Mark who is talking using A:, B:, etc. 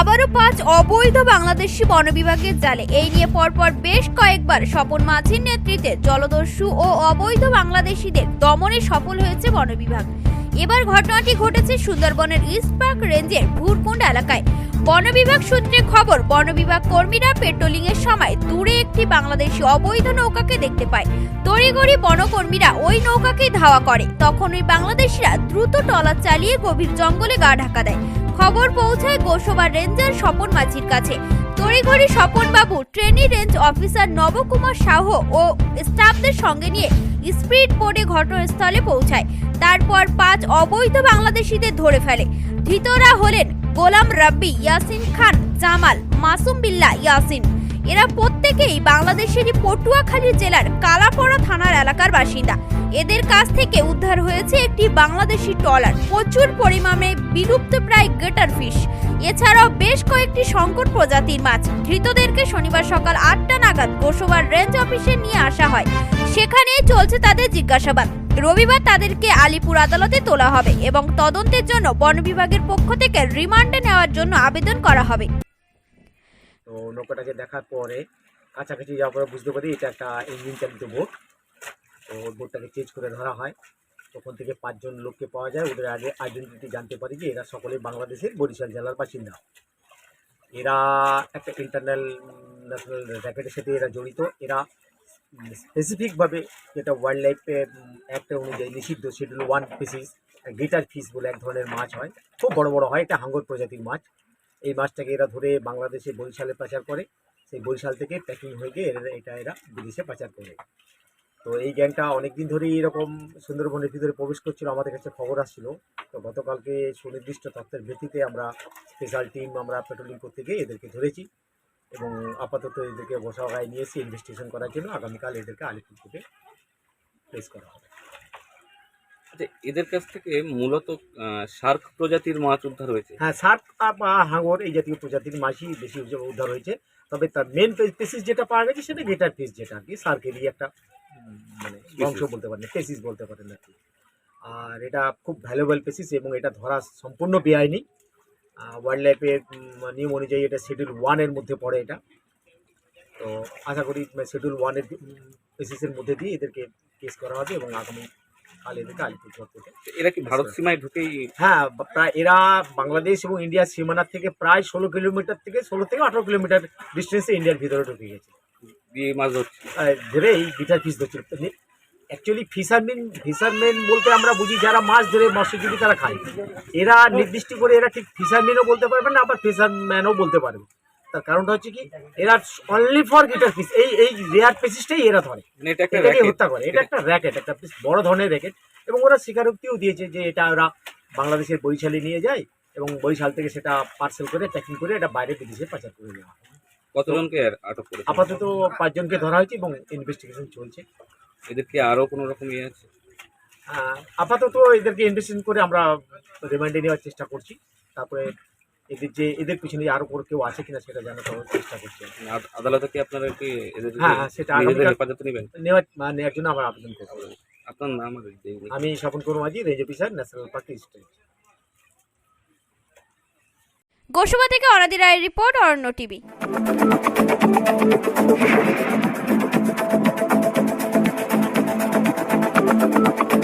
A: আবারও 5 অবৈধ বাংলাদেশি বন বিভাগের জালে। এই নিয়ে পরপর বেশ কয়েকবার স্বপন মাঝির নেতৃত্বে জলদস্যু ও অবৈধ বাংলাদেশিদের দমনে সফল হয়েছে বন বিভাগ। এবার ঘটনাটি ঘটেছে সুন্দরবনের ইস্ট পার্ক রেঞ্জের ভুরকুণ্ড এলাকায়। বন বিভাগ সূত্রে খবর, বন বিভাগ কর্মীরা পেট্রোলিং এর সময় দূরে একটি বাংলাদেশি অবৈধ নৌকাকে দেখতে পায়। তড়িঘড়ি বনকর্মীরা ওই নৌকাকে ধাওয়া করে। তখন ওই বাংলাদেশিরা দ্রুত ট্রলার চালিয়ে গভীর জঙ্গলে গা ঢাকা দেয়। খবর পৌঁছায় গোসবা রেঞ্জার স্বপন মাঝির কাছে। তড়িঘড়ি স্বপন বাবু ট্রেনি রেঞ্জ অফিসার নবকুমার সাহ ও স্টাফদের সঙ্গে নিয়ে স্পিড বোটে ঘটনাস্থলে পৌঁছায়। তারপর 5 অবৈধ বাংলাদেশিদের ধরে ফেলে। ধৃতরা হলেন গোলাম রাব্বি, ইয়াসিন খান, জামাল, মাসুম বিল্লাহ, ইয়াসিন। এরা প্রত্যেকেই বাংলাদেশেরই পটুয়াখালী জেলার কালাপড়া থানার এলাকার বাসিন্দা। এদের কাছ থেকে উদ্ধার হয়েছে একটি বাংলাদেশি ট্রলার, প্রচুর পরিমাণে বিলুপ্ত প্রায় গেটার ফিশ, এছাড়াও বেশ কয়েকটি সংকট প্রজাতির মাছ। ধৃতদেরকে শনিবার সকাল 8টা নাগাদ গোসবার রেঞ্জ অফিসে নিয়ে আসা হয়। সেখানে চলছে তাদের জিজ্ঞাসাবাদ। রবিবার তাদেরকে আলিপুর আদালতে তোলা হবে এবং তদন্তের জন্য বন বিভাগের পক্ষ থেকে রিমান্ডে নেওয়ার জন্য আবেদন করা হবে।
B: তো নৌকাটাকে দেখার পরে কাছাকাছি যাওয়ার পরে বুঝতে পারি এটা একটা ইঞ্জিন চালিত বোট। তো বোটটাকে চেঞ্জ করে ধরা হয়। তখন থেকে 5 জন লোককে পাওয়া যায়। ওদের আগে আইডেন্টিটি জানতে পারি যে এরা সকলেই বাংলাদেশের বরিশাল জেলার বাসিন্দা। এরা একটা ইন্টারন্যাশনাল র্যাকেটের সাথে এরা জড়িত। এরা স্পেসিফিকভাবে যেটা ওয়াইল্ড লাইফের অ্যাক্ট অনুযায়ী নিষিদ্ধ শিডিউল 1 স্পিসিস গেটার ফিশ বলে এক ধরনের মাছ হয়, খুব বড় বড় হয়। এটা হাঙ্গর প্রজাতির মাছ। এই মাছটাকে এরা ধরে বাংলাদেশে বরিশালে পাচার করে। সেই বরিশাল থেকে প্যাকিং হয়ে গিয়ে এরা বিদেশে পাচার করে। তো এই গ্যাংটা অনেকদিন ধরেই এরকম সুন্দরবনের ভিতরে প্রবেশ করছিল। আমাদের কাছে খবর আসছিল। তো গতকালকে সুনির্দিষ্ট তথ্যের ভিত্তিতে আমরা স্পেশাল টিম আমরা পেট্রোলিং করতে গিয়ে এদেরকে ধরেছি এবং আপাতত এদেরকে বসাগায় নিয়েছি ইনভেস্টিগেশন করার জন্য। আগামীকাল এদেরকে আলিপুর থেকে প্লেস করা হবে।
C: আচ্ছা, এদের কাছ থেকে মূলত শার্ক প্রজাতির মাছ উদ্ধার হয়েছে।
B: হ্যাঁ, শার্ক বা হাঙর এই জাতীয় প্রজাতির মাছই বেশি উদ্ধার হয়েছে। তবে তার মেন স্পিসিস যেটা পাওয়া গেছে সেটা গেটার ফিশ, যেটা আর কি শার্কেরই একটা মানে বংশ বলতে পারেন, স্পিসিস বলতে পারেন আর কি। আর এটা খুব ভ্যালুয়েবল স্পিসিস এবং এটা ধরা সম্পূর্ণ বেআইনি। ওয়াইল্ড লাইফের নিয়ম অনুযায়ী এটা শিডিউল 1 এর মধ্যে পড়ে এটা। তো আশা করি শিডিউল 1 এর স্পিসিসের মধ্যে দিয়ে এদেরকে কেস করা হবে এবং আগামী কাল এদেরকে আলিপুরদুয়ার থেকে।
C: এরা কি ভারত সীমায় ঢুকেই?
B: হ্যাঁ, প্রায় এরা বাংলাদেশ এবং ইন্ডিয়ার সীমানা থেকে প্রায় 16 কিলোমিটার থেকে 16 থেকে 18 কিলোমিটার ডিস্টেন্সে ইন্ডিয়ার ভিতরে ঢুকে গেছে।
C: দিয়ে মাছ ধরছে,
B: ধরে এই গিটার ফিশ ধরছিল। অ্যাকচুয়ালি ফিশারম্যান বলতে আমরা বুঝি যারা মাছ ধরে মৎস্যজীবী তারা খায়। এরা নির্দিষ্ট করে এরা ঠিক ফিশারম্যানও বলতে পারবে না, আবার ফিশারম্যানও বলতে পারবে। তার কারণটা হচ্ছে কি, এরা অনলি ফর গিটার ফিশ এই রেয়ার স্পিসিসটাই এরা ধরে, এটাকে হত্যা করে। এটা একটা র্যাকেট, একটা বড় ধরনের র্যাকেট। এবং ওরা স্বীকারোক্তিও দিয়েছে যে এটা ওরা বাংলাদেশের বরিশালে নিয়ে যায় এবং বরিশাল থেকে সেটা পার্সেল করে প্যাকিং করে এটা বাইরে বিদেশে পাচার করে দেওয়া হয়।
C: কতজনকে আটক করেছে?
B: আপাতত 5 জনকে ধরা হয়েছে এবং ইনভেস্টিগেশন চলছে।
C: এদের কি আরো কোনো রকম ইয়ে আছে?
B: আপাতত এদেরকে ইনভেস্টিগেশন করে আমরা রিমান্ডে নেওয়ার চেষ্টা করছি। তারপরে এদের পিছনে আরো কেউ আছে কিনা সেটা জানার চেষ্টা করছি।
C: আদালতে কি আপনারা কি এদের
B: সেটা
C: হেফাজতে নেবেন?
B: নেওয়ার জন্য আমরা আবেদন করব।
C: আপনার নাম?
B: আমি স্বপন কুমার মাঝি, range officer, national park east.
A: Gosaba থেকে অনাদি রায়ের রিপোর্ট, অরণ্য টিভি।